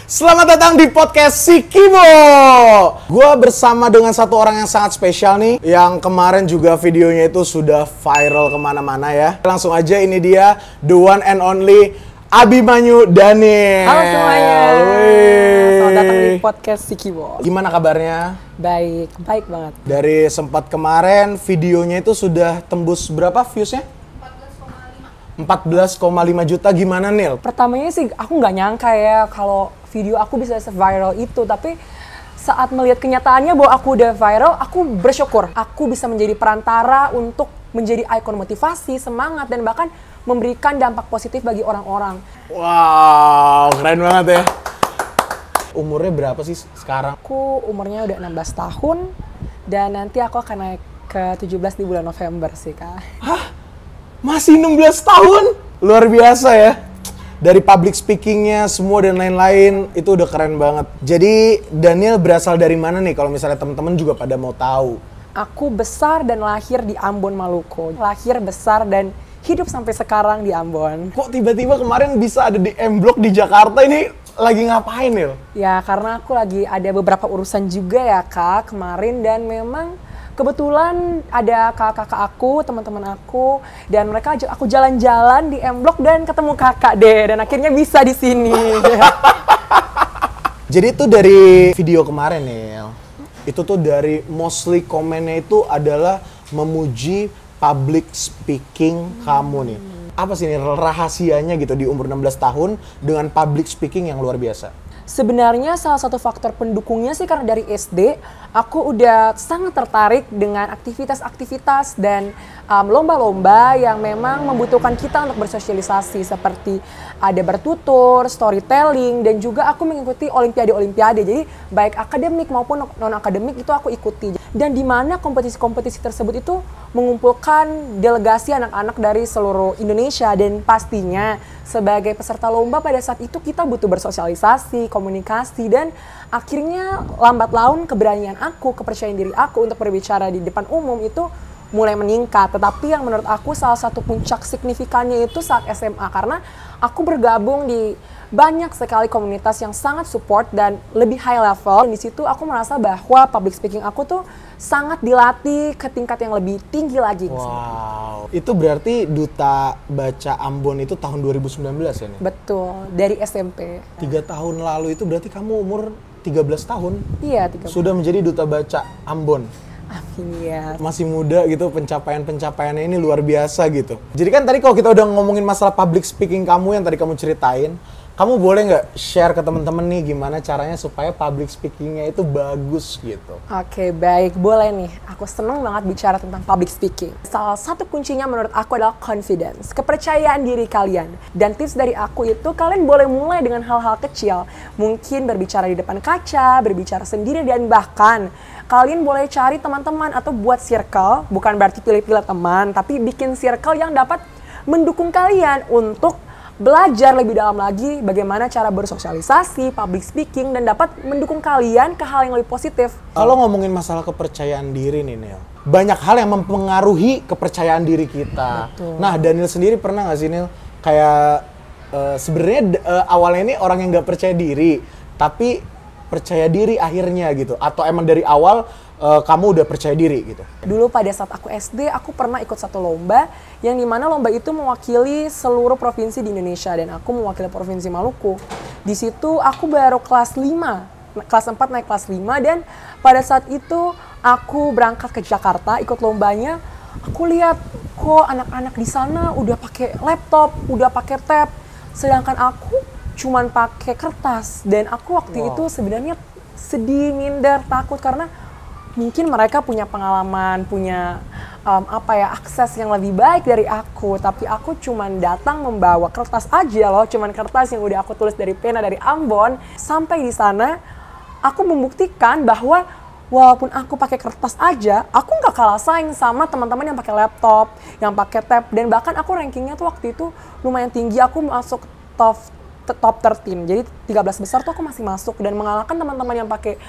Selamat datang di podcast Si Kimo. Gue bersama dengan satu orang yang sangat spesial nih, yang kemarin juga videonya itu sudah viral kemana-mana ya. Langsung aja, ini dia, the one and only Abimanyu Daniel. Halo semuanya. Selamat datang di podcast Si Kimo. Gimana kabarnya? Baik, baik banget. Dari sempat kemarin videonya itu sudah tembus berapa viewsnya? 14,5 juta. Gimana Nil? Pertamanya sih aku nggak nyangka ya kalau video aku bisa se-viral itu, tapi saat melihat kenyataannya bahwa aku udah viral, aku bersyukur. Aku bisa menjadi perantara untuk menjadi ikon motivasi, semangat, dan bahkan memberikan dampak positif bagi orang-orang. Wow, keren banget ya. Umurnya berapa sih sekarang? Aku umurnya udah 16 tahun, dan nanti aku akan naik ke 17 di bulan November sih, Kak. Hah? Masih 16 tahun? Luar biasa ya. Dari public speakingnya semua dan lain-lain itu udah keren banget. Jadi Daniel berasal dari mana nih kalau misalnya teman-teman juga pada mau tahu? Aku besar dan lahir di Ambon, Maluku. Lahir, besar, dan hidup sampai sekarang di Ambon. Kok tiba-tiba kemarin bisa ada di M Block di Jakarta, ini lagi ngapain Nil? Ya karena aku lagi ada beberapa urusan juga ya Kak kemarin, dan memang kebetulan ada kakak-kakak aku, teman-teman aku, dan mereka ajak aku jalan-jalan di M Block dan ketemu kakak deh, dan akhirnya bisa di sini. Jadi itu dari video kemarin Nil, itu tuh dari mostly komennya itu adalah memuji public speaking kamu nih. Apa sih nih rahasianya gitu di umur 16 tahun dengan public speaking yang luar biasa? Sebenarnya salah satu faktor pendukungnya sih karena dari SD aku udah sangat tertarik dengan aktivitas-aktivitas dan lomba-lomba yang memang membutuhkan kita untuk bersosialisasi, seperti ada bertutur, storytelling, dan juga aku mengikuti olimpiade-olimpiade. Jadi baik akademik maupun non-akademik itu aku ikuti. Dan di mana kompetisi-kompetisi tersebut itu mengumpulkan delegasi anak-anak dari seluruh Indonesia, dan pastinya sebagai peserta lomba pada saat itu kita butuh bersosialisasi, komunikasi, dan akhirnya lambat laun keberanian aku, kepercayaan diri aku untuk berbicara di depan umum itu mulai meningkat. Tetapi yang menurut aku salah satu puncak signifikannya itu saat SMA, karena aku bergabung di banyak sekali komunitas yang sangat support dan lebih high level. Di situ aku merasa bahwa public speaking aku tuh sangat dilatih ke tingkat yang lebih tinggi lagi. Wow, itu berarti Duta Baca Ambon itu tahun 2019 ya nih? Betul, dari SMP. 3 tahun lalu itu berarti kamu umur 13 tahun? Iya, 13. Sudah menjadi Duta Baca Ambon? Amin ya. Masih muda gitu, pencapaian-pencapaiannya ini luar biasa gitu. Jadi kan tadi kalau kita udah ngomongin masalah public speaking kamu yang tadi kamu ceritain, kamu boleh nggak share ke temen-temen nih gimana caranya supaya public speakingnya itu bagus gitu? Oke, baik. Boleh nih. Aku seneng banget bicara tentang public speaking. Salah satu kuncinya menurut aku adalah confidence, kepercayaan diri kalian. Dan tips dari aku itu, kalian boleh mulai dengan hal-hal kecil. Mungkin berbicara di depan kaca, berbicara sendiri, dan bahkan kalian boleh cari teman-teman atau buat circle. Bukan berarti pilih-pilih teman, tapi bikin circle yang dapat mendukung kalian untuk belajar lebih dalam lagi bagaimana cara bersosialisasi, public speaking, dan dapat mendukung kalian ke hal yang lebih positif. Kalau ngomongin masalah kepercayaan diri nih Nil, banyak hal yang mempengaruhi kepercayaan diri kita. Betul. Nah Daniel sendiri pernah nggak sih Nil, kayak sebenarnya awalnya ini orang yang nggak percaya diri, tapi percaya diri akhirnya gitu? Atau emang dari awal kamu udah percaya diri gitu? Dulu pada saat aku SD, aku pernah ikut satu lomba yang dimana lomba itu mewakili seluruh provinsi di Indonesia, dan aku mewakili Provinsi Maluku. Di situ aku baru kelas 5, kelas 4 naik kelas 5, dan pada saat itu aku berangkat ke Jakarta ikut lombanya. Aku lihat kok anak-anak di sana udah pakai laptop, udah pakai tab, sedangkan aku cuman pakai kertas. Dan aku waktu itu sebenarnya sedih, minder, takut, karena mungkin mereka punya pengalaman, punya akses yang lebih baik dari aku. Tapi aku cuman datang membawa kertas aja loh, cuman kertas yang udah aku tulis dari pena dari Ambon. Sampai di sana, aku membuktikan bahwa walaupun aku pakai kertas aja, aku nggak kalah saing sama teman-teman yang pakai laptop, yang pakai tab. Dan bahkan aku rankingnya tuh waktu itu lumayan tinggi, aku masuk top 13, jadi 13 besar tuh aku masih masuk, dan mengalahkan teman-teman yang pakai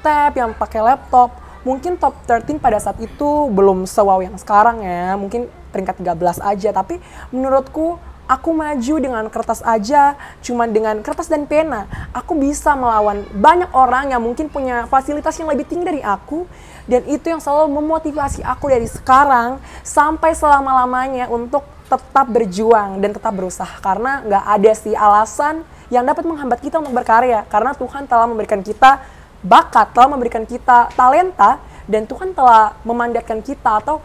tab, yang pakai laptop. Mungkin top 13 pada saat itu belum sewow yang sekarang ya, mungkin peringkat 13 aja, tapi menurutku aku maju dengan kertas aja, cuman dengan kertas dan pena, aku bisa melawan banyak orang yang mungkin punya fasilitas yang lebih tinggi dari aku, dan itu yang selalu memotivasi aku dari sekarang sampai selama-lamanya untuk tetap berjuang dan tetap berusaha, karena nggak ada sih alasan yang dapat menghambat kita untuk berkarya, karena Tuhan telah memberikan kita bakat, telah memberikan kita talenta, dan Tuhan telah memandatkan kita atau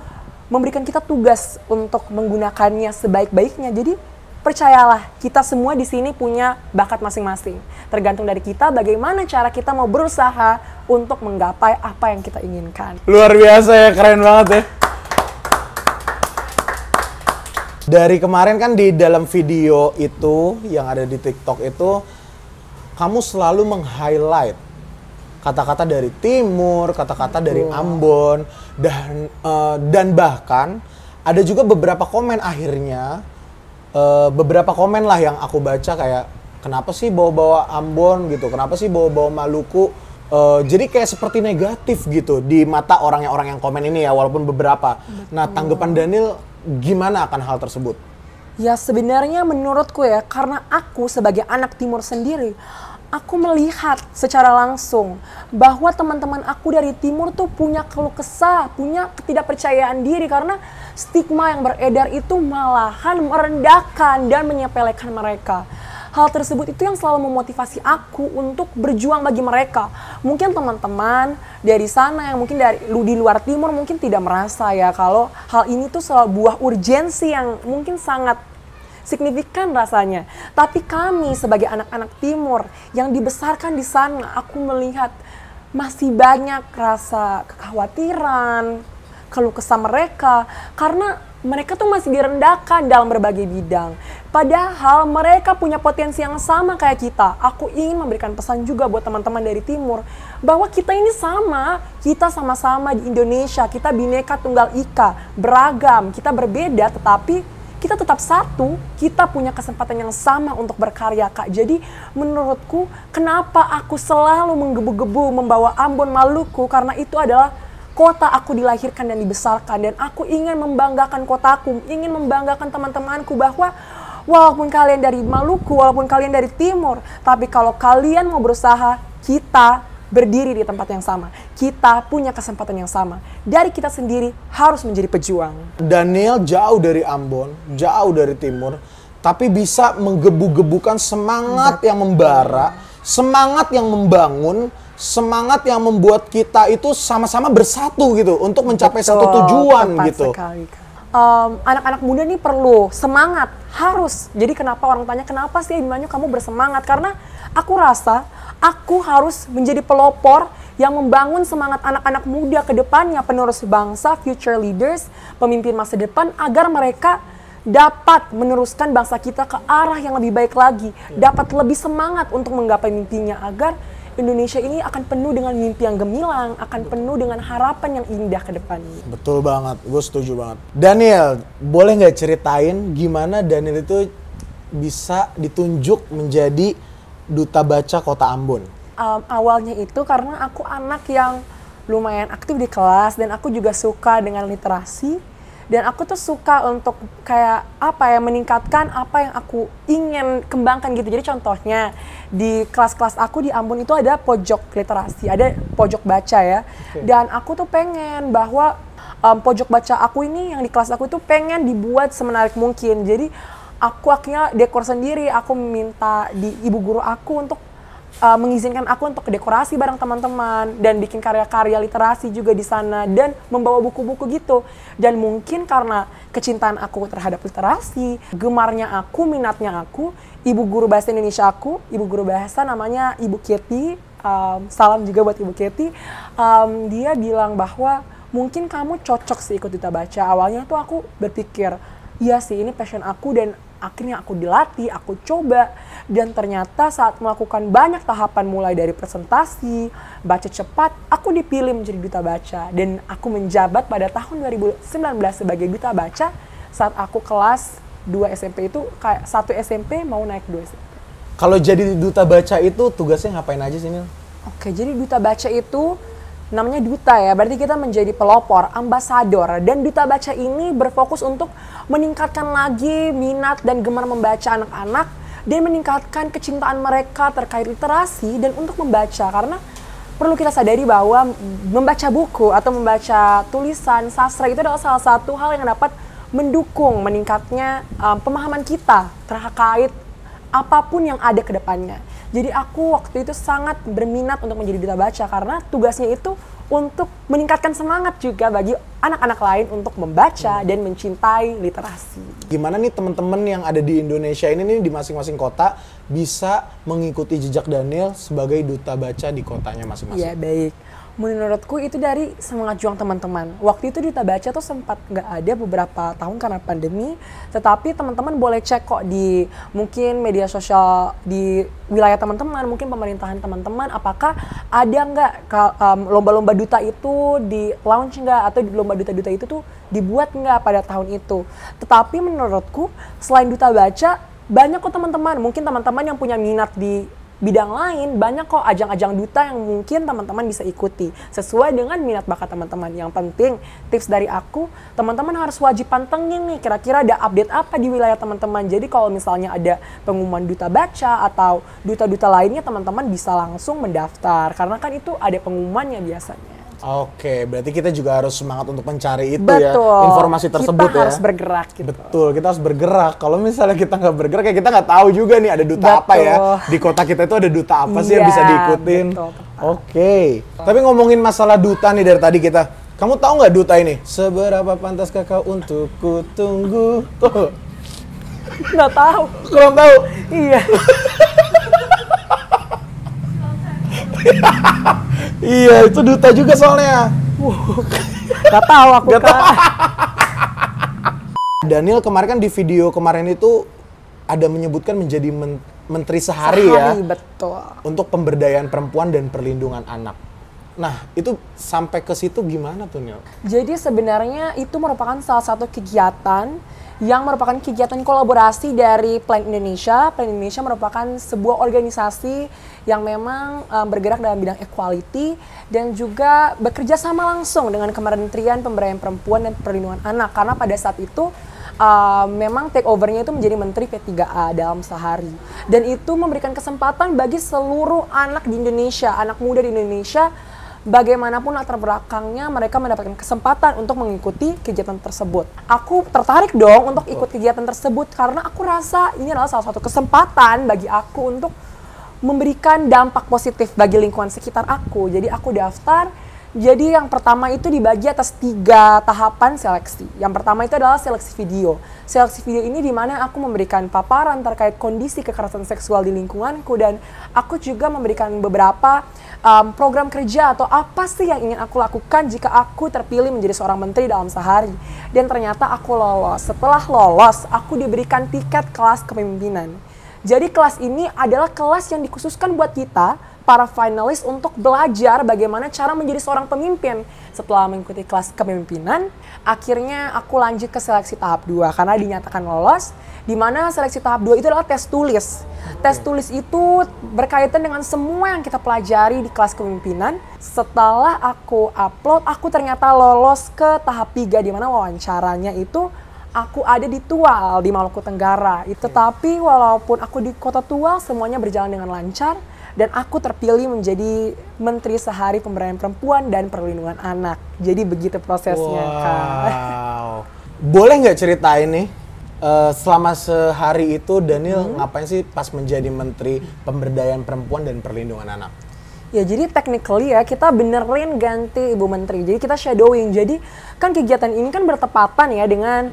memberikan kita tugas untuk menggunakannya sebaik-baiknya. Jadi percayalah, kita semua di sini punya bakat masing-masing. Tergantung dari kita bagaimana cara kita mau berusaha untuk menggapai apa yang kita inginkan. Luar biasa ya, keren banget ya. Dari kemarin kan di dalam video itu yang ada di TikTok itu, kamu selalu meng-highlight kata-kata dari Timur, kata-kata dari Ambon, dan bahkan ada juga beberapa komen akhirnya, beberapa komen lah yang aku baca kayak, kenapa sih bawa-bawa Ambon gitu, kenapa sih bawa-bawa Maluku, jadi kayak seperti negatif gitu di mata orang yang komen ini ya, walaupun beberapa. Nah, tanggapan Daniel gimana akan hal tersebut? Ya sebenarnya menurutku ya, karena aku sebagai anak Timur sendiri, aku melihat secara langsung bahwa teman-teman aku dari Timur tuh punya keluh kesah, punya ketidakpercayaan diri, karena stigma yang beredar itu malahan merendahkan dan menyepelekan mereka. Hal tersebut itu yang selalu memotivasi aku untuk berjuang bagi mereka. Mungkin teman-teman dari sana yang mungkin di luar Timur mungkin tidak merasa ya kalau hal ini tuh sebuah urgensi yang mungkin sangat signifikan rasanya. Tapi kami sebagai anak-anak Timur yang dibesarkan di sana, aku melihat masih banyak rasa kekhawatiran, keluh kesah mereka, karena mereka tuh masih direndahkan dalam berbagai bidang. Padahal mereka punya potensi yang sama kayak kita. Aku ingin memberikan pesan juga buat teman-teman dari Timur, bahwa kita ini sama, kita sama-sama di Indonesia, kita Bhinneka Tunggal Ika, beragam, kita berbeda tetapi kita tetap satu, kita punya kesempatan yang sama untuk berkarya, Kak. Jadi menurutku kenapa aku selalu menggebu-gebu membawa Ambon Maluku, karena itu adalah kota aku dilahirkan dan dibesarkan, dan aku ingin membanggakan kotaku, ingin membanggakan teman-temanku bahwa walaupun kalian dari Maluku, walaupun kalian dari Timur, tapi kalau kalian mau berusaha, kita berdiri di tempat yang sama. Kita punya kesempatan yang sama. Dari kita sendiri harus menjadi pejuang. Daniel jauh dari Ambon, jauh dari Timur, tapi bisa menggebu-gebukan semangat yang membara, semangat yang membangun, semangat yang membuat kita itu sama-sama bersatu gitu untuk mencapai satu tujuan gitu. Anak-anak muda nih perlu semangat, harus. Jadi kenapa orang tanya, kenapa sih Abimanyu kamu bersemangat? Karena aku rasa aku harus menjadi pelopor yang membangun semangat anak-anak muda ke depannya, penerus bangsa, future leaders, pemimpin masa depan, agar mereka dapat meneruskan bangsa kita ke arah yang lebih baik lagi, dapat lebih semangat untuk menggapai mimpinya, agar Indonesia ini akan penuh dengan mimpi yang gemilang, akan penuh dengan harapan yang indah ke depannya. Betul banget, gue setuju banget. Daniel, boleh nggak ceritain gimana Daniel itu bisa ditunjuk menjadi Duta Baca Kota Ambon? Awalnya itu karena aku anak yang lumayan aktif di kelas, dan aku juga suka dengan literasi. Dan aku tuh suka untuk kayak apa ya, meningkatkan apa yang aku ingin kembangkan gitu. Jadi contohnya di kelas-kelas aku di Ambon itu ada pojok literasi, ada pojok baca ya. Dan aku tuh pengen bahwa pojok baca aku ini yang di kelas aku itu pengen dibuat semenarik mungkin. Jadi aku akhirnya dekor sendiri, aku minta di ibu guru aku untuk mengizinkan aku untuk dekorasi bareng teman-teman dan bikin karya-karya literasi juga di sana dan membawa buku-buku gitu. Dan mungkin karena kecintaan aku terhadap literasi, gemarnya aku, minatnya aku, ibu guru bahasa Indonesia aku, ibu guru bahasa namanya Ibu Kety, salam juga buat Ibu Kety, dia bilang bahwa mungkin kamu cocok sih ikut Duta Baca. Awalnya tuh aku berpikir, iya sih ini passion aku, dan akhirnya aku dilatih, aku coba, dan ternyata saat melakukan banyak tahapan mulai dari presentasi, baca cepat, aku dipilih menjadi Duta Baca, dan aku menjabat pada tahun 2019 sebagai Duta Baca saat aku kelas 2 SMP itu, kayak 1 SMP mau naik 2 SMP. Kalau jadi Duta Baca itu tugasnya ngapain aja sih, Nil? Oke, jadi Duta Baca itu namanya duta ya, berarti kita menjadi pelopor, ambasador. Dan Duta Baca ini berfokus untuk meningkatkan lagi minat dan gemar membaca anak-anak dan meningkatkan kecintaan mereka terkait literasi dan untuk membaca. Karena perlu kita sadari bahwa membaca buku atau membaca tulisan sastra itu adalah salah satu hal yang dapat mendukung meningkatnya pemahaman kita terkait apapun yang ada ke depannya. Jadi aku waktu itu sangat berminat untuk menjadi duta baca karena tugasnya itu untuk meningkatkan semangat juga bagi anak-anak lain untuk membaca dan mencintai literasi. Gimana nih teman-teman yang ada di Indonesia ini nih di masing-masing kota bisa mengikuti jejak Daniel sebagai duta baca di kotanya masing-masing? Iya, baik. Menurutku itu dari semangat juang teman-teman. Waktu itu Duta Baca tuh sempat nggak ada beberapa tahun karena pandemi, tetapi teman-teman boleh cek kok di mungkin media sosial di wilayah teman-teman, mungkin pemerintahan teman-teman, apakah ada nggak lomba-lomba duta itu di launch nggak, atau lomba duta-duta itu tuh dibuat nggak pada tahun itu. Tetapi menurutku selain Duta Baca, banyak kok teman-teman, mungkin teman-teman yang punya minat di bidang lain, banyak kok ajang-ajang duta yang mungkin teman-teman bisa ikuti sesuai dengan minat bakat teman-teman. Yang penting tips dari aku, teman-teman harus wajib pantengin nih kira-kira ada update apa di wilayah teman-teman. Jadi kalau misalnya ada pengumuman duta baca atau duta-duta lainnya, teman-teman bisa langsung mendaftar karena kan itu ada pengumumannya biasanya. Oke, berarti kita juga harus semangat untuk mencari itu. Betul. Ya, informasi tersebut kita harus bergerak gitu. Betul, kita harus bergerak. Kalau misalnya kita nggak bergerak, ya kita nggak tahu juga nih ada duta apa ya. Di kota kita itu ada duta apa sih yang bisa diikutin. Betul. Oke. Tapi ngomongin masalah duta nih dari tadi kita. Kamu tahu nggak duta ini? Seberapa pantas kakak untuk kutunggu? Tuh. Nggak tahu. Kurang tahu? Iya. Iya, itu duta juga soalnya. Gak tahu aku Kak. Daniel kemarin kan di video kemarin itu ada menyebutkan menjadi menteri sehari ya. Betul. Untuk pemberdayaan perempuan dan perlindungan anak. Nah, itu sampai ke situ gimana tuh, Niel? Jadi sebenarnya itu merupakan salah satu kegiatan yang merupakan kegiatan kolaborasi dari Plan Indonesia. Plan Indonesia merupakan sebuah organisasi yang memang bergerak dalam bidang equality dan juga bekerja sama langsung dengan Kementerian Pemberdayaan Perempuan dan Perlindungan Anak. Karena pada saat itu memang take over-nya itu menjadi Menteri P3A dalam sehari. Dan itu memberikan kesempatan bagi seluruh anak di Indonesia, anak muda di Indonesia, bagaimanapun latar belakangnya, mereka mendapatkan kesempatan untuk mengikuti kegiatan tersebut. Aku tertarik dong untuk ikut kegiatan tersebut karena aku rasa ini adalah salah satu kesempatan bagi aku untuk memberikan dampak positif bagi lingkungan sekitar aku. Jadi aku daftar. Jadi yang pertama itu dibagi atas 3 tahapan seleksi. Yang pertama itu adalah seleksi video. Seleksi video ini di mana aku memberikan paparan terkait kondisi kekerasan seksual di lingkunganku dan aku juga memberikan beberapa program kerja atau apa sih yang ingin aku lakukan jika aku terpilih menjadi seorang menteri dalam sehari. Dan ternyata aku lolos. Setelah lolos, aku diberikan tiket kelas kepemimpinan. Jadi kelas ini adalah kelas yang dikhususkan buat kita, para finalis, untuk belajar bagaimana cara menjadi seorang pemimpin. Setelah mengikuti kelas kepemimpinan, akhirnya aku lanjut ke seleksi tahap 2 karena dinyatakan lolos, di mana seleksi tahap 2 itu adalah tes tulis. Tes tulis itu berkaitan dengan semua yang kita pelajari di kelas kepemimpinan. Setelah aku upload, aku ternyata lolos ke tahap 3 di mana wawancaranya itu aku ada di Tual, di Maluku Tenggara. Tetapi walaupun aku di kota Tual, semuanya berjalan dengan lancar. Dan aku terpilih menjadi Menteri Sehari Pemberdayaan Perempuan dan Perlindungan Anak. Jadi begitu prosesnya, Kak. Wow. Boleh nggak ceritain nih, selama sehari itu Daniel ngapain sih pas menjadi Menteri Pemberdayaan Perempuan dan Perlindungan Anak? Ya jadi technically ya kita benerin ganti Ibu Menteri, jadi kita shadowing. Jadi kan kegiatan ini kan bertepatan ya dengan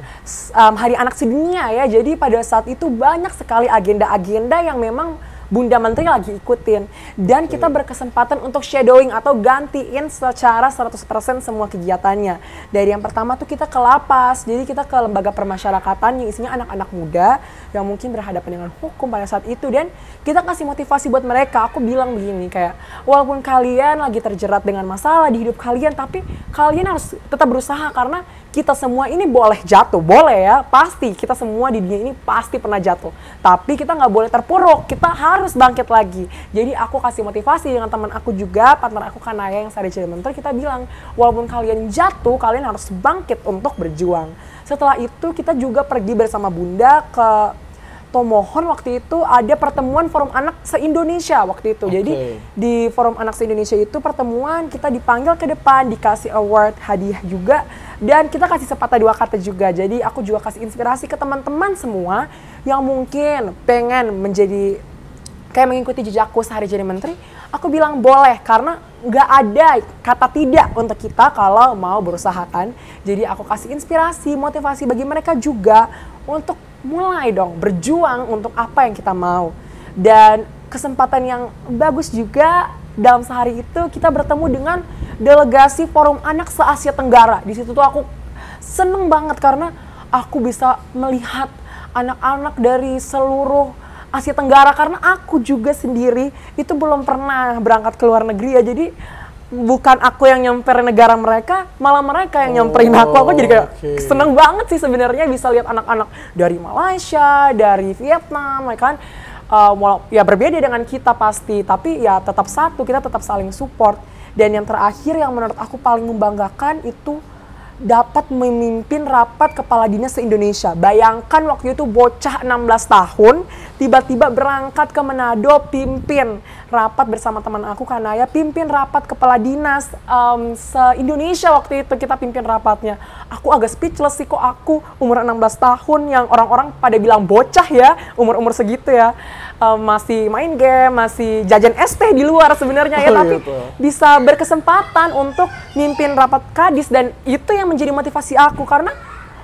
Hari Anak Sedunia ya. Jadi pada saat itu banyak sekali agenda-agenda yang memang Bunda Menteri lagi ikutin. Dan kita berkesempatan untuk shadowing atau gantiin secara 100% semua kegiatannya. Dari yang pertama tuh kita ke lapas, jadi kita ke lembaga permasyarakatan yang isinya anak-anak muda yang mungkin berhadapan dengan hukum pada saat itu. Dan kita kasih motivasi buat mereka. Aku bilang begini, kayak walaupun kalian lagi terjerat dengan masalah di hidup kalian, tapi kalian harus tetap berusaha, karena kita semua ini boleh jatuh, boleh ya, pasti kita semua di dunia ini pasti pernah jatuh, tapi kita nggak boleh terpuruk, kita harus bangkit lagi. Jadi aku kasih motivasi dengan teman aku juga, partner aku Kanaya yang Sari Jadi Menteri, kita bilang walaupun kalian jatuh, kalian harus bangkit untuk berjuang. Setelah itu kita juga pergi bersama Bunda ke Tomohon. Waktu itu ada pertemuan Forum Anak se-Indonesia waktu itu. Jadi di Forum Anak se-Indonesia itu pertemuan, kita dipanggil ke depan, dikasih award, hadiah juga, dan kita kasih sepatah dua kata juga. Jadi aku juga kasih inspirasi ke teman-teman semua yang mungkin pengen menjadi kayak mengikuti jejakku Sehari Jadi Menteri. Aku bilang boleh, karena nggak ada kata tidak untuk kita kalau mau berusaha kan. Jadi aku kasih inspirasi, motivasi bagi mereka juga untuk mulai dong berjuang untuk apa yang kita mau. Dan kesempatan yang bagus juga, dalam sehari itu kita bertemu dengan delegasi Forum Anak se-Asia Tenggara. Di situ tuh aku seneng banget karena aku bisa melihat anak-anak dari seluruh Asia Tenggara, karena aku juga sendiri itu belum pernah berangkat ke luar negeri ya. Jadi bukan aku yang nyamperin negara mereka, malah mereka yang nyamperin aku. Aku jadi kayak seneng banget sih sebenarnya bisa lihat anak-anak dari Malaysia, dari Vietnam, ya kan. Ya berbeda dengan kita pasti, tapi ya tetap satu, kita tetap saling support. Dan yang terakhir yang menurut aku paling membanggakan itu dapat memimpin rapat kepala dinas se-Indonesia. Bayangkan waktu itu bocah 16 tahun tiba-tiba berangkat ke Manado, pimpin rapat bersama teman aku Kanaya, pimpin rapat kepala dinas se-Indonesia. Waktu itu kita pimpin rapatnya. Aku agak speechless sih, kok aku umur 16 tahun yang orang-orang pada bilang bocah ya, umur-umur segitu ya, masih main game, masih jajan es teh di luar sebenarnya ya, tapi bisa berkesempatan untuk mimpin rapat kadis. Dan itu yang menjadi motivasi aku, karena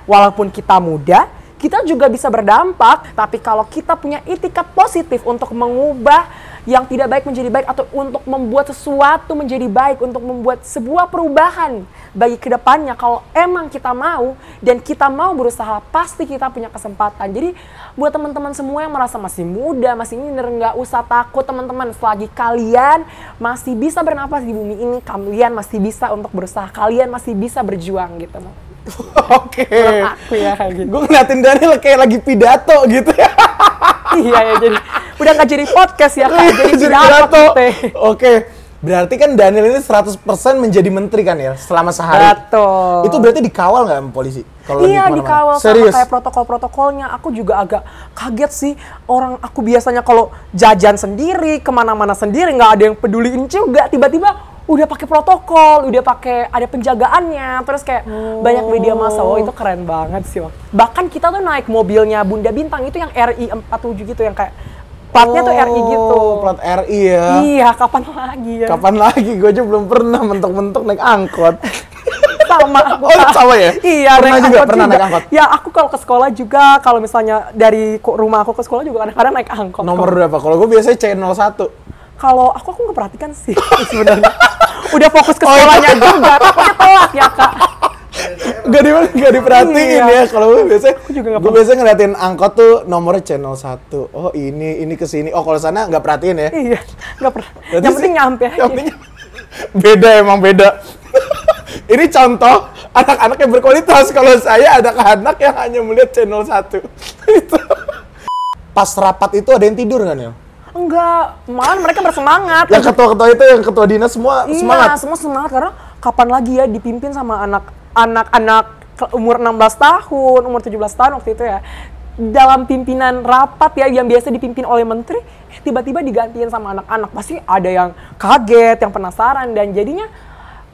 walaupun kita muda, kita juga bisa berdampak. Tapi kalau kita punya itikat positif untuk mengubah yang tidak baik menjadi baik, atau untuk membuat sesuatu menjadi baik, untuk membuat sebuah perubahan bagi kedepannya, kalau emang kita mau dan kita mau berusaha, pasti kita punya kesempatan. Jadi buat teman-teman semua yang merasa masih muda, masih minder, nggak usah takut teman-teman. Selagi kalian masih bisa bernapas di bumi ini, kalian masih bisa untuk berusaha, kalian masih bisa berjuang gitu. Oke. Aku ya kayak gitu. Gue ngeliatin Daniel kayak lagi pidato gitu ya. Iya ya, jadi udah nggak jadi podcast ya, Kak, jadi pidato. Oke. Berarti kan Daniel ini 100% menjadi menteri kan ya selama sehari. Betul. Itu berarti dikawal nggak sama polisi? Iya, dikawal sama kayak protokol-protokolnya. Aku juga agak kaget sih. Orang aku biasanya kalau jajan sendiri, kemana-mana sendiri, nggak ada yang peduliin juga. Tiba-tiba udah pakai protokol, udah pakai ada penjagaannya, terus kayak banyak media massa. Oh, itu keren banget sih. Bahkan kita tuh naik mobilnya Bunda Bintang itu yang RI 47 gitu, yang kayak platnya tuh RI gitu. Plat RI ya. Iya, kapan lagi ya? Kapan lagi? Gue aja belum pernah mentok-mentok naik angkot. Sama aku. Oh, sama ya? Iya, pernah juga, pernah naik angkot. Ya, aku kalau ke sekolah juga, kalau misalnya dari rumah aku ke sekolah juga kadang-kadang naik angkot. Nomor berapa? Kalau gue biasanya C01. Kalau aku nggak perhatikan sih sebenarnya. Udah fokus ke sekolahnya juga, takutnya telat ya, Kak. Gak diperhatiin ya. Kalau gue biasanya ngeliatin angkot tuh nomornya channel 1. Oh ini kesini. Oh kalau sana nggak perhatiin ya? Iya, nggak pernah. Yang penting nyampe aja. Beda, emang beda. Ini contoh anak-anak yang berkualitas. Kalau saya anak-anak yang hanya melihat channel 1. Itu. Pas rapat itu ada yang tidur kan ya? Enggak, malah mereka bersemangat. Yang ketua-ketua itu, yang ketua dinas semua semangat? Iya, semua semangat, karena kapan lagi ya dipimpin sama anak-anak umur 16 tahun, umur 17 tahun waktu itu ya. Dalam pimpinan rapat ya, yang biasa dipimpin oleh menteri, tiba-tiba digantiin sama anak-anak. Pasti ada yang kaget, yang penasaran, dan jadinya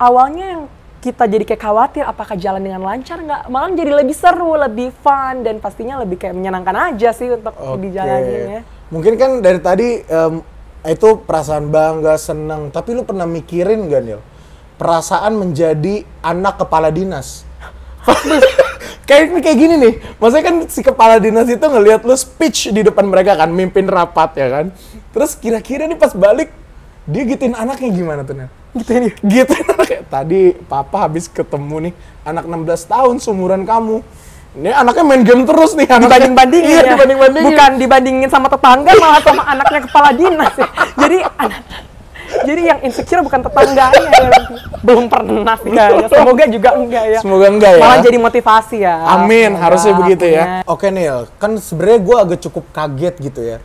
awalnya yang kita jadi kayak khawatir apakah jalan dengan lancar nggak, malah jadi lebih seru, lebih fun, dan pastinya lebih kayak menyenangkan aja sih untuk dijalaninnya. Mungkin kan dari tadi itu perasaan bangga, senang, tapi lu pernah mikirin gak Nil? Perasaan menjadi anak kepala dinas. kayak gini nih, maksudnya kan si kepala dinas itu ngelihat lu speech di depan mereka kan, mimpin rapat ya kan. Terus kira-kira nih pas balik, dia gituin anaknya gimana tuh Nil? Gituin anaknya. Tadi papa habis ketemu nih, anak 16 tahun seumuran kamu. Ini anaknya main game terus nih. Dibanding-bandingin Iya, ya. dibanding-bandingin. Bukan dibandingin sama tetangga, malah sama anaknya kepala dinas ya. Jadi yang insecure bukan tetangganya ya nanti. Belum pernah sih kayaknya. Semoga juga enggak ya. Semoga enggak ya. Malah jadi motivasi ya. Amin, Semoga harusnya begitu ya. punya. Oke Nil, kan sebenarnya gue agak cukup kaget gitu ya.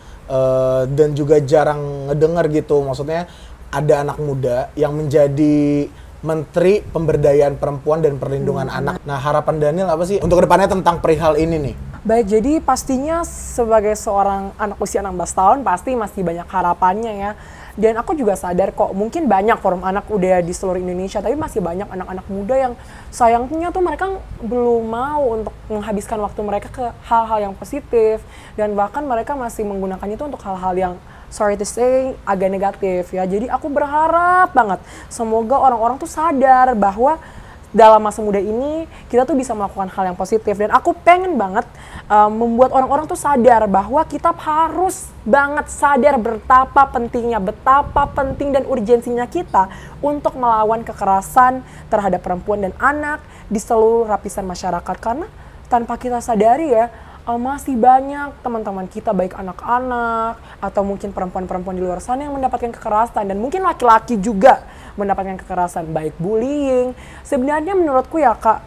Dan juga jarang ngedengar gitu. Maksudnya ada anak muda yang menjadi Menteri Pemberdayaan Perempuan dan Perlindungan Anak. Nah, harapan Daniel apa sih untuk kedepannya tentang perihal ini nih? Baik, jadi pastinya sebagai seorang anak usia 16 tahun pasti masih banyak harapannya ya. Dan aku juga sadar kok, mungkin banyak forum anak udah di seluruh Indonesia, tapi masih banyak anak-anak muda yang sayangnya tuh mereka belum mau untuk menghabiskan waktu mereka ke hal-hal yang positif. Dan bahkan mereka masih menggunakan itu untuk hal-hal yang, sorry to say, agak negatif ya. Jadi aku berharap banget, semoga orang-orang tuh sadar bahwa dalam masa muda ini kita tuh bisa melakukan hal yang positif. Dan aku pengen banget membuat orang-orang tuh sadar bahwa kita harus banget sadar betapa pentingnya, betapa penting dan urgensinya kita untuk melawan kekerasan terhadap perempuan dan anak di seluruh lapisan masyarakat. Karena tanpa kita sadari ya, masih banyak teman-teman kita, baik anak-anak atau mungkin perempuan-perempuan di luar sana yang mendapatkan kekerasan, dan mungkin laki-laki juga mendapatkan kekerasan, baik bullying. Sebenarnya menurutku ya Kak,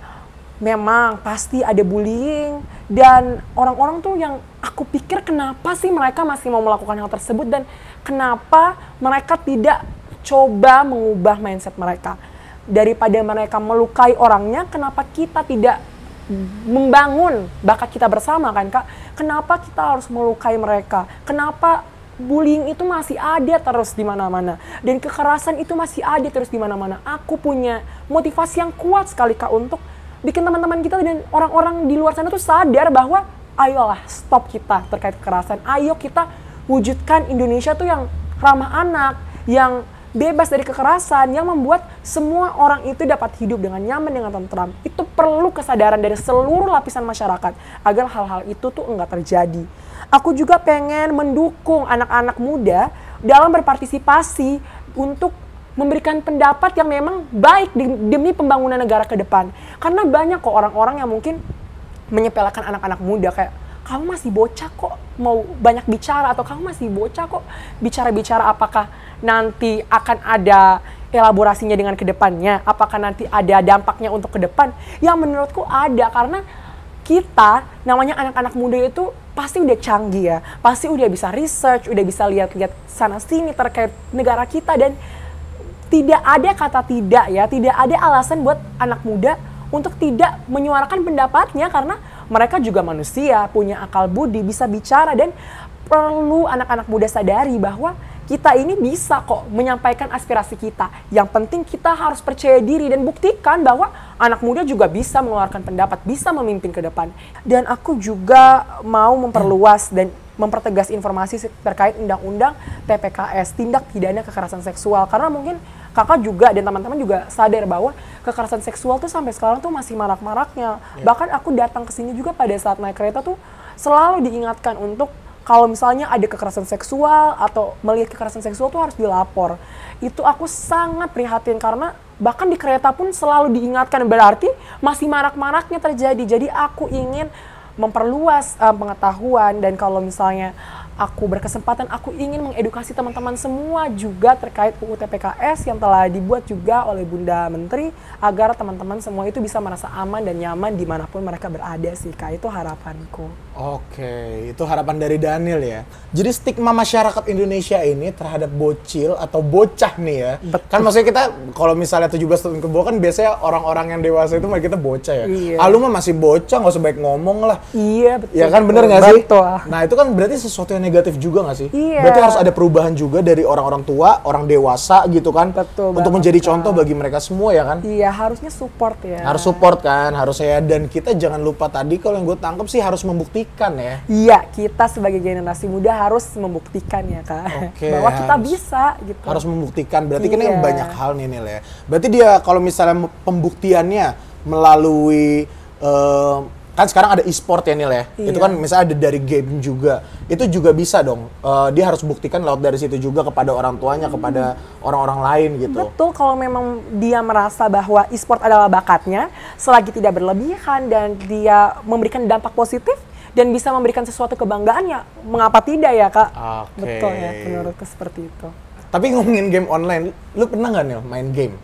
memang pasti ada bullying, dan orang-orang tuh yang aku pikir kenapa sih mereka masih mau melakukan hal tersebut, dan kenapa mereka tidak coba mengubah mindset mereka. Daripada mereka melukai orangnya, kenapa kita tidak membangun bakat kita bersama kan Kak? Kenapa kita harus melukai mereka? Kenapa bullying itu masih ada terus di mana-mana? Dan kekerasan itu masih ada terus di mana-mana? Aku punya motivasi yang kuat sekali Kak untuk bikin teman-teman kita dan orang-orang di luar sana tuh sadar bahwa ayolah stop kita terkait kekerasan. Ayo kita wujudkan Indonesia tuh yang ramah anak, yang bebas dari kekerasan, yang membuat semua orang itu dapat hidup dengan nyaman, dengan tentram. Itu perlu kesadaran dari seluruh lapisan masyarakat agar hal-hal itu tuh enggak terjadi. Aku juga pengen mendukung anak-anak muda dalam berpartisipasi untuk memberikan pendapat yang memang baik demi pembangunan negara ke depan. Karena banyak kok orang-orang yang mungkin menyepelekan anak-anak muda, kayak kamu masih bocah kok mau banyak bicara, atau kamu masih bocah kok bicara-bicara, apakah nanti akan ada elaborasinya dengan kedepannya, apakah nanti ada dampaknya untuk ke depan? Yang menurutku ada, karena kita namanya anak-anak muda itu pasti udah canggih ya, pasti udah bisa research, udah bisa lihat-lihat sana sini terkait negara kita, dan tidak ada kata tidak ya, tidak ada alasan buat anak muda untuk tidak menyuarakan pendapatnya, karena mereka juga manusia, punya akal budi, bisa bicara. Dan perlu anak-anak muda sadari bahwa kita ini bisa kok menyampaikan aspirasi kita. Yang penting kita harus percaya diri dan buktikan bahwa anak muda juga bisa mengeluarkan pendapat, bisa memimpin ke depan. Dan aku juga mau memperluas dan mempertegas informasi terkait undang-undang TPKS, tindak pidana kekerasan seksual. Karena mungkin kakak juga dan teman-teman juga sadar bahwa kekerasan seksual tuh sampai sekarang tuh masih marak-maraknya. Bahkan aku datang ke sini juga pada saat naik kereta tuh selalu diingatkan untuk kalau misalnya ada kekerasan seksual atau melihat kekerasan seksual tuh harus dilapor. Itu aku sangat prihatin, karena bahkan di kereta pun selalu diingatkan, berarti masih marak-maraknya terjadi. Jadi aku ingin memperluas pengetahuan, dan kalau misalnya aku berkesempatan, aku ingin mengedukasi teman-teman semua juga terkait UU TPKS yang telah dibuat juga oleh Bunda Menteri, agar teman-teman semua itu bisa merasa aman dan nyaman dimanapun mereka berada sih Kak. Itu harapanku. Oke, itu harapan dari Daniel ya. Jadi stigma masyarakat Indonesia ini terhadap bocil atau bocah nih ya. Betul. Kan maksudnya kita kalau misalnya 17 tahun ke bawah kan biasanya orang-orang yang dewasa itu kita bocah ya. Iya. Ah, lu mah masih bocah, nggak usah baik ngomong lah. Iya betul. Ya kan bener nggak sih? Betul. Nah itu kan berarti sesuatu yang negatif juga nggak sih? Iya. Berarti harus ada perubahan juga dari orang-orang tua, orang dewasa gitu kan. Betul untuk banget, menjadi Kak. contoh bagi mereka semua ya kan. Iya, harusnya support ya. Harus support kan, harusnya. Dan kita jangan lupa tadi kalau yang gue tangkap sih harus membuktikan ya. Iya, kita sebagai generasi muda harus membuktikan ya Kak. Oke, bahwa kita bisa gitu. Harus membuktikan, berarti kan Iya. banyak hal nih Nil ya. Berarti dia kalau misalnya pembuktiannya melalui kan sekarang ada e-sport ya Nil ya. Iya. Itu kan misalnya ada dari game juga. Itu juga bisa dong. Dia harus buktikan lewat dari situ juga kepada orang tuanya, kepada orang-orang lain gitu. Betul, kalau memang dia merasa bahwa e-sport adalah bakatnya, selagi tidak berlebihan dan dia memberikan dampak positif dan bisa memberikan sesuatu kebanggaan, ya mengapa tidak ya Kak? Oke. Betul ya, menurutku seperti itu. Tapi ngomongin game online, lu pernah nggak Nil main game?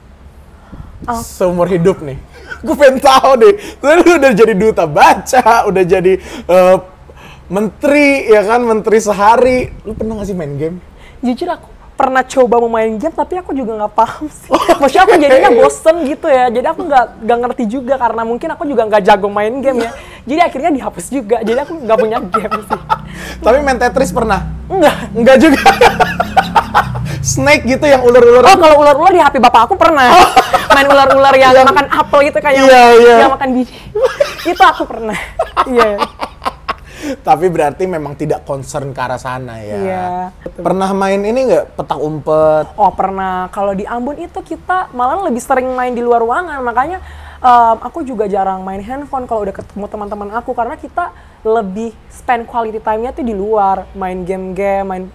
Oh. Seumur hidup nih. Gue pengen tahu deh. Lu udah jadi duta baca, udah jadi menteri, ya kan, menteri sehari. Lu pernah nggak sih main game? Jujur aku pernah coba mau main game, tapi aku juga nggak paham sih. Maksudnya aku jadinya bosen gitu ya. Jadi aku nggak ngerti juga, karena mungkin aku juga nggak jago main game ya. Jadi akhirnya dihapus juga. Jadi aku nggak punya game sih. Tapi main Tetris pernah? Enggak. Enggak juga. Snake gitu yang ular-ular. Oh, kalau ular-ular di HP bapak aku pernah. Main ular-ular yang makan apel gitu, kayak yang makan biji. Itu aku pernah. Iya. Tapi berarti memang tidak concern ke arah sana ya. Iya. Pernah main ini nggak, petak umpet? Oh, pernah. Kalau di Ambon itu kita malah lebih sering main di luar ruangan. Makanya aku juga jarang main handphone kalau udah ketemu teman-teman aku, karena kita lebih spend quality time-nya tuh di luar, main game-game, main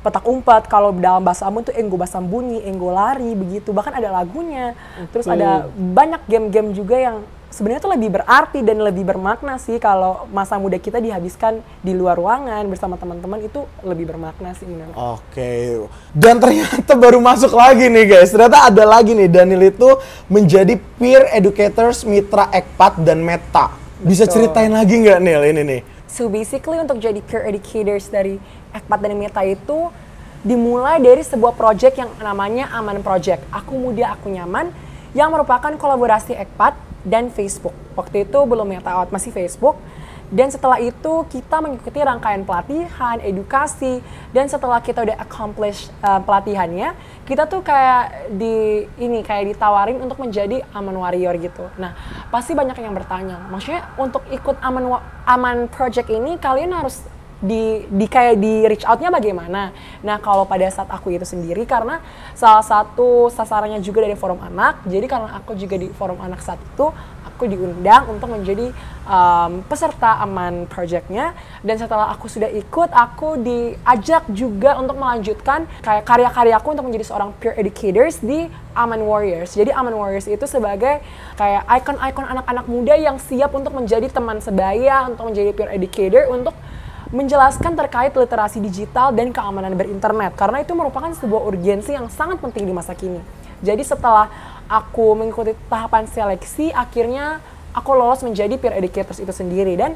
petak umpet. Kalau dalam bahasa Ambon tuh enggo basambunyi, enggo lari begitu. Bahkan ada lagunya. Terus ada banyak game-game juga yang sebenarnya tuh lebih berarti dan lebih bermakna sih. Kalau masa muda kita dihabiskan di luar ruangan bersama teman-teman, itu lebih bermakna sih menurut. Oke. Dan ternyata baru masuk lagi nih guys. Ternyata ada lagi nih, Daniel itu menjadi peer educators mitra Ekpat dan Meta. Bisa ceritain lagi nggak Nil ini nih? So basically untuk jadi peer educators dari Ekpat dan Meta itu dimulai dari sebuah project yang namanya Aman Project. Aku Muda Aku Nyaman, yang merupakan kolaborasi Ekpat dan Facebook. Waktu itu belum Meta out, masih Facebook. Dan setelah itu kita mengikuti rangkaian pelatihan, edukasi, dan setelah kita udah accomplish pelatihannya, kita tuh kayak ditawarin untuk menjadi Aman Warrior gitu. Nah, pasti banyak yang bertanya, maksudnya untuk ikut Aman Project ini kalian harus di reach out-nya bagaimana? Nah, kalau pada saat aku itu sendiri, karena salah satu sasarannya juga dari forum anak, jadi karena aku juga di forum anak saat itu, aku diundang untuk menjadi peserta Aman Project-nya. Dan setelah aku sudah ikut, aku diajak juga untuk melanjutkan kayak karya-karyaku untuk menjadi seorang peer educators di Aman Warriors. Jadi Aman Warriors itu sebagai kayak ikon-ikon anak-anak muda yang siap untuk menjadi teman sebaya, untuk menjadi peer educator, untuk menjelaskan terkait literasi digital dan keamanan berinternet, karena itu merupakan sebuah urgensi yang sangat penting di masa kini. Jadi setelah aku mengikuti tahapan seleksi, akhirnya aku lolos menjadi peer educators itu sendiri. Dan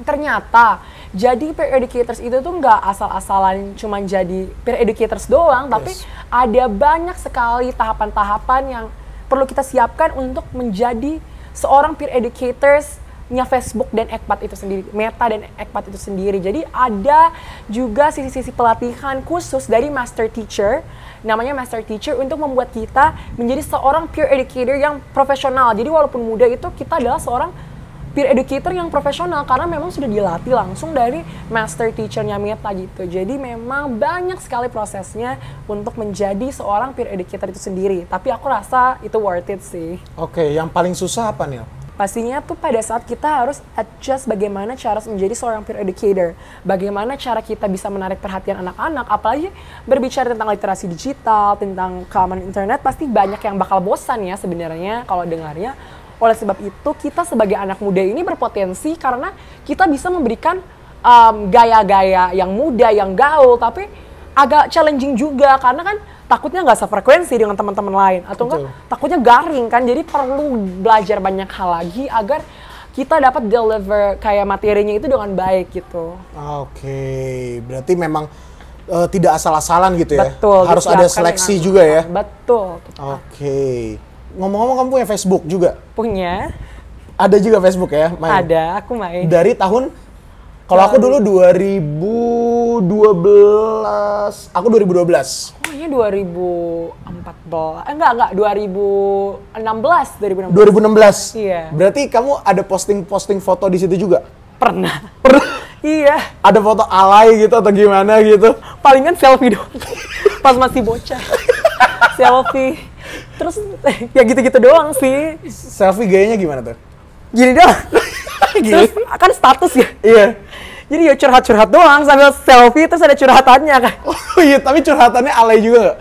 ternyata jadi peer educators itu tuh nggak asal-asalan cuma jadi peer educators doang, tapi ada banyak sekali tahapan-tahapan yang perlu kita siapkan untuk menjadi seorang peer educators Facebook dan Ekpat itu sendiri, Meta dan Ekpat itu sendiri. Jadi ada juga sisi-sisi pelatihan khusus dari master teacher, namanya master teacher, untuk membuat kita menjadi seorang peer educator yang profesional. Jadi walaupun muda itu, kita adalah seorang peer educator yang profesional karena memang sudah dilatih langsung dari master teachernya Meta gitu. Jadi memang banyak sekali prosesnya untuk menjadi seorang peer educator itu sendiri. Tapi aku rasa itu worth it sih. Oke, yang paling susah apa nih? Pastinya tuh pada saat kita harus adjust bagaimana cara menjadi seorang peer educator. Bagaimana cara kita bisa menarik perhatian anak-anak, apalagi berbicara tentang literasi digital, tentang keamanan internet, pasti banyak yang bakal bosan ya sebenarnya kalau dengarnya. Oleh sebab itu, kita sebagai anak muda ini berpotensi karena kita bisa memberikan gaya-gaya yang muda, yang gaul, tapi agak challenging juga karena kan takutnya nggak sefrekuensi dengan teman-teman lain, atau enggak takutnya garing kan. Jadi perlu belajar banyak hal lagi agar kita dapat deliver kayak materinya itu dengan baik gitu. Oke, berarti memang tidak asal-asalan gitu ya? Betul. Harus ada seleksi juga ya? Betul. Oke. Ngomong-ngomong, kamu punya Facebook juga? Punya. Ada juga Facebook ya? Main? Ada, aku main. Dari tahun? Kalau aku dulu 2012, aku 2012. Oh ini 2014, enggak, 2016. 2016? Iya. Berarti kamu ada posting foto di situ juga? Pernah. Iya. Ada foto alay gitu atau gimana gitu? Palingan selfie doang. Pas masih bocah. Selfie. Terus ya gitu-gitu doang sih. Selfie gayanya gimana tuh? Gini doang. Terus kan status ya. Iya. Jadi ya curhat-curhat doang sambil selfie terus ada curhatannya kan. Oh iya, tapi curhatannya alay juga nggak?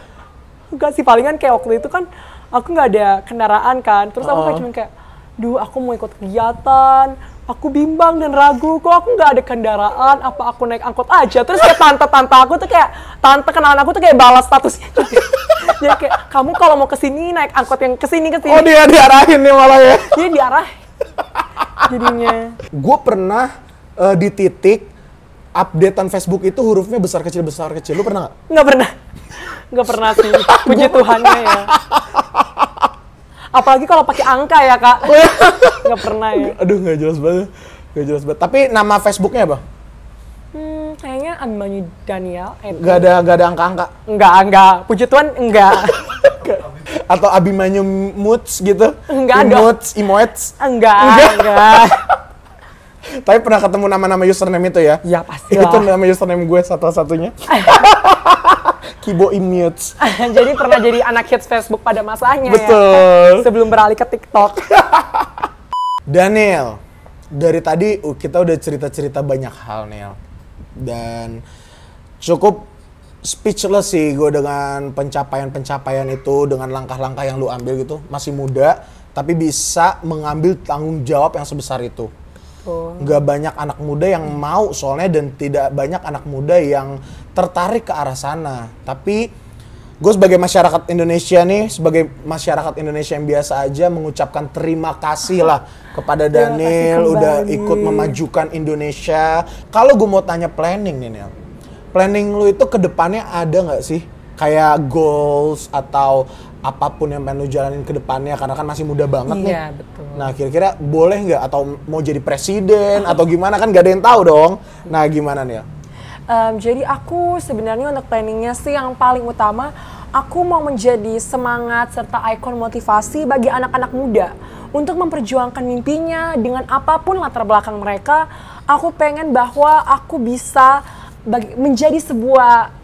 Enggak sih, palingan kayak waktu itu kan aku nggak ada kendaraan kan. Terus aku kayak cuman kayak, duh aku mau ikut kegiatan, aku bimbang dan ragu, kok aku nggak ada kendaraan, apa aku naik angkot aja. Terus kayak tante-tante aku tuh kayak, tante kenalan aku tuh kayak balas statusnya juga. Jadi kayak, kamu kalau mau kesini naik angkot yang kesini. Oh dia diarahin nih malah ya? Dia diarah. Jadinya. Gue pernah di titik updatean Facebook itu hurufnya besar kecil. Lu pernah nggak? Nggak pernah sih. Puji Tuhannya ya. Apalagi kalau pakai angka ya kak. Nggak pernah ya. Aduh nggak jelas banget. Tapi nama Facebooknya apa? Kayaknya Abimanyu Daniel. Nggak ada angka-angka? Enggak. Puji Tuhan enggak. Atau Abimanyu Moods gitu? Enggak ada. Emotes? Enggak. Tapi pernah ketemu nama-nama username itu ya? Ya pasti lah. Itu nama username gue satu-satunya. Kibo Imutes. Jadi pernah jadi anak hits Facebook pada masanya. Betul. Ya. Sebelum beralih ke TikTok. Daniel, dari tadi kita udah cerita-cerita banyak hal, Neil. Dan cukup speechless sih gue dengan pencapaian itu, dengan langkah-langkah yang lu ambil gitu. Masih muda, tapi bisa mengambil tanggung jawab yang sebesar itu. Nggak banyak anak muda yang mau soalnya, dan tidak banyak anak muda yang tertarik ke arah sana. Tapi gue sebagai masyarakat Indonesia nih, sebagai masyarakat Indonesia yang biasa aja, mengucapkan terima kasih lah kepada Daniel udah ikut memajukan Indonesia. Kalau gue mau tanya planning nih Neil, planning lu itu ke depannya ada nggak sih? Kayak goals atau apapun yang pengen lu jalanin ke depannya, karena kan masih muda banget nih. Iya, betul. Nah, kira-kira boleh nggak atau mau jadi presiden atau gimana, kan gak ada yang tahu dong. Nah, gimana nih? Jadi aku sebenarnya untuk planningnya sih yang paling utama, aku mau menjadi semangat serta ikon motivasi bagi anak-anak muda untuk memperjuangkan mimpinya dengan apapun latar belakang mereka. Aku pengen bahwa aku bisa menjadi sebuah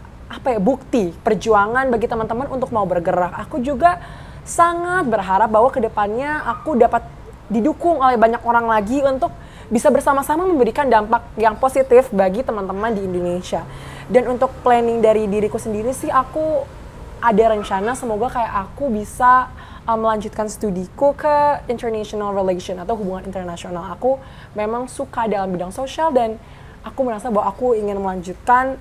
bukti perjuangan bagi teman-teman untuk mau bergerak. Aku juga sangat berharap bahwa kedepannya aku dapat didukung oleh banyak orang lagi untuk bisa bersama-sama memberikan dampak yang positif bagi teman-teman di Indonesia. Dan untuk planning dari diriku sendiri sih, aku ada rencana semoga kayak aku bisa melanjutkan studiku ke international relation atau hubungan internasional. Aku memang suka dalam bidang sosial dan aku merasa bahwa aku ingin melanjutkan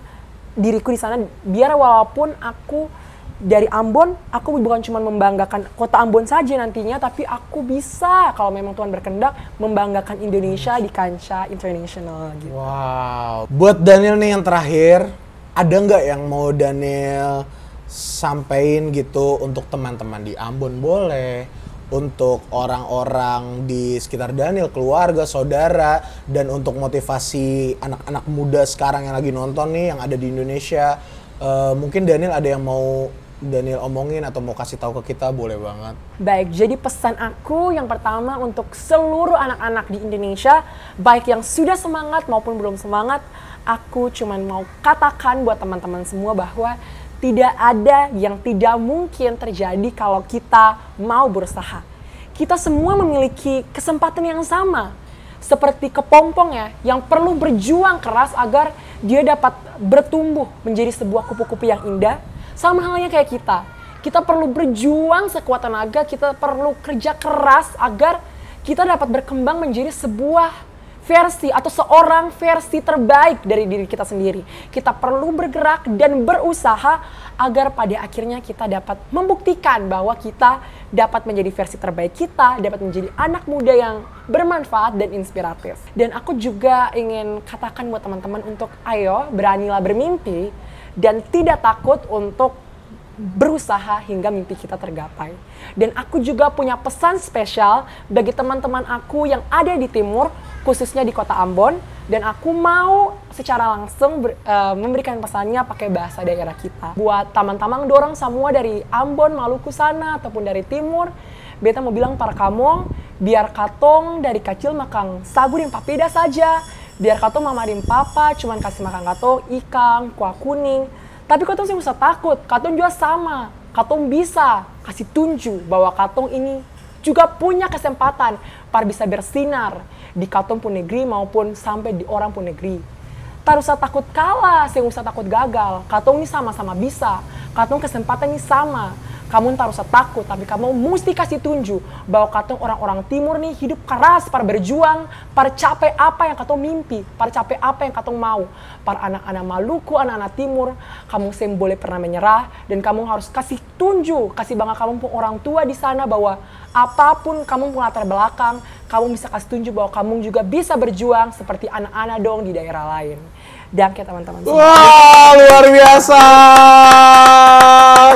diriku di sana, biar walaupun aku dari Ambon, aku bukan cuma membanggakan kota Ambon saja nantinya, tapi aku bisa kalau memang Tuhan berkehendak membanggakan Indonesia di kancah internasional gitu. Wow. Buat Daniel nih yang terakhir, ada nggak yang mau Daniel sampein gitu untuk teman-teman di Ambon boleh, untuk orang-orang di sekitar Daniel, keluarga, saudara, dan untuk motivasi anak-anak muda sekarang yang lagi nonton nih, yang ada di Indonesia. Mungkin Daniel ada yang mau Daniel omongin atau mau kasih tahu ke kita, boleh banget. Baik, jadi pesan aku yang pertama untuk seluruh anak-anak di Indonesia, baik yang sudah semangat maupun belum semangat, aku cuman mau katakan buat teman-teman semua bahwa tidak ada yang tidak mungkin terjadi kalau kita mau berusaha. Kita semua memiliki kesempatan yang sama. Seperti kepompong ya, yang perlu berjuang keras agar dia dapat bertumbuh menjadi sebuah kupu-kupu yang indah. Sama halnya kayak kita. Kita perlu berjuang sekuat tenaga, kita perlu kerja keras agar kita dapat berkembang menjadi sebuah versi atau seorang versi terbaik dari diri kita sendiri. Kita perlu bergerak dan berusaha agar pada akhirnya kita dapat membuktikan bahwa kita dapat menjadi versi terbaik kita, dapat menjadi anak muda yang bermanfaat dan inspiratif. Dan aku juga ingin katakan buat teman-teman untuk ayo beranilah bermimpi dan tidak takut untuk berusaha hingga mimpi kita tergapai. Dan aku juga punya pesan spesial bagi teman-teman aku yang ada di timur, khususnya di kota Ambon, dan aku mau secara langsung memberikan pesannya pakai bahasa daerah kita. Buat teman-teman dorong semua dari Ambon, Maluku sana ataupun dari timur, beta mau bilang para kamu, biar katong dari kecil makan sagu dan papeda saja, biar katong mamarin papa cuman kasih makan katong ikan, kuah kuning. Tapi katong sih usah takut, katong juga sama. Katong bisa kasih tunjuk bahwa katong ini juga punya kesempatan para bisa bersinar di katong pun negeri maupun sampai di orang pun negeri. Tak usah takut kalah, sing usah takut gagal. Katong ini sama-sama bisa. Katong kesempatan ini sama. Kamu tak usah takut, tapi kamu mesti kasih tunjuk bahwa katong orang-orang timur nih hidup keras, para berjuang, para capai apa yang katong mimpi, para capai apa yang katong mau. Para anak-anak Maluku, anak-anak timur, kamu sem boleh pernah menyerah dan kamu harus kasih tunjuk, kasih bangga kamu pun orang tua di sana bahwa apapun kamu pun latar belakang, kamu bisa kasih tunjuk bahwa kamu juga bisa berjuang seperti anak-anak dong di daerah lain. Dan ya teman-teman. Wah, luar biasa.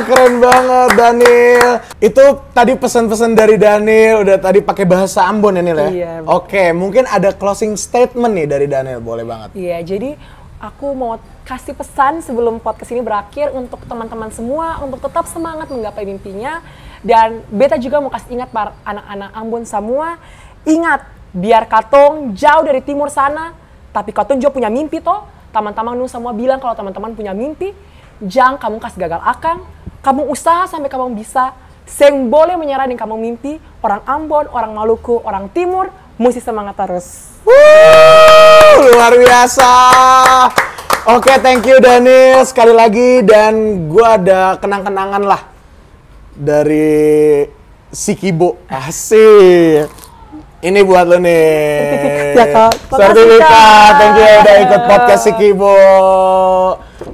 Keren banget Daniel. Itu tadi pesan-pesan dari Daniel, udah tadi pakai bahasa Ambon ya Nil ya? Iya. Oke, mungkin ada closing statement nih dari Daniel, boleh banget. Iya, jadi aku mau kasih pesan sebelum podcast ini berakhir untuk teman-teman semua untuk tetap semangat menggapai mimpinya. Dan beta juga mau kasih ingat para anak-anak Ambon semua, ingat biar katong jauh dari timur sana, tapi katong juga punya mimpi toh. Teman-teman nu semua bilang kalau teman-teman punya mimpi, jangan kamu kasih gagal akang, kamu usaha sampai kamu bisa. Seng boleh menyerah dengan kamu mimpi. Orang Ambon, orang Maluku, orang Timur, mesti semangat terus. Luar biasa. Oke, thank you Daniel sekali lagi, dan gua ada kenang-kenangan lah dari Sikibo. Asik. Ini buat lo nih. Ya Kak. Sertifikat. Thank you udah ikut podcast Sikibo.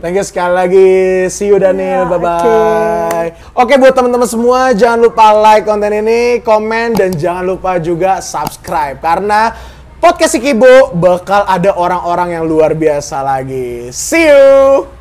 Thank you sekali lagi. See you Daniel. Bye-bye. Oke, buat teman-teman semua, jangan lupa like konten ini, komen, dan jangan lupa juga subscribe. Karena podcast Sikibo bakal ada orang-orang yang luar biasa lagi. See you.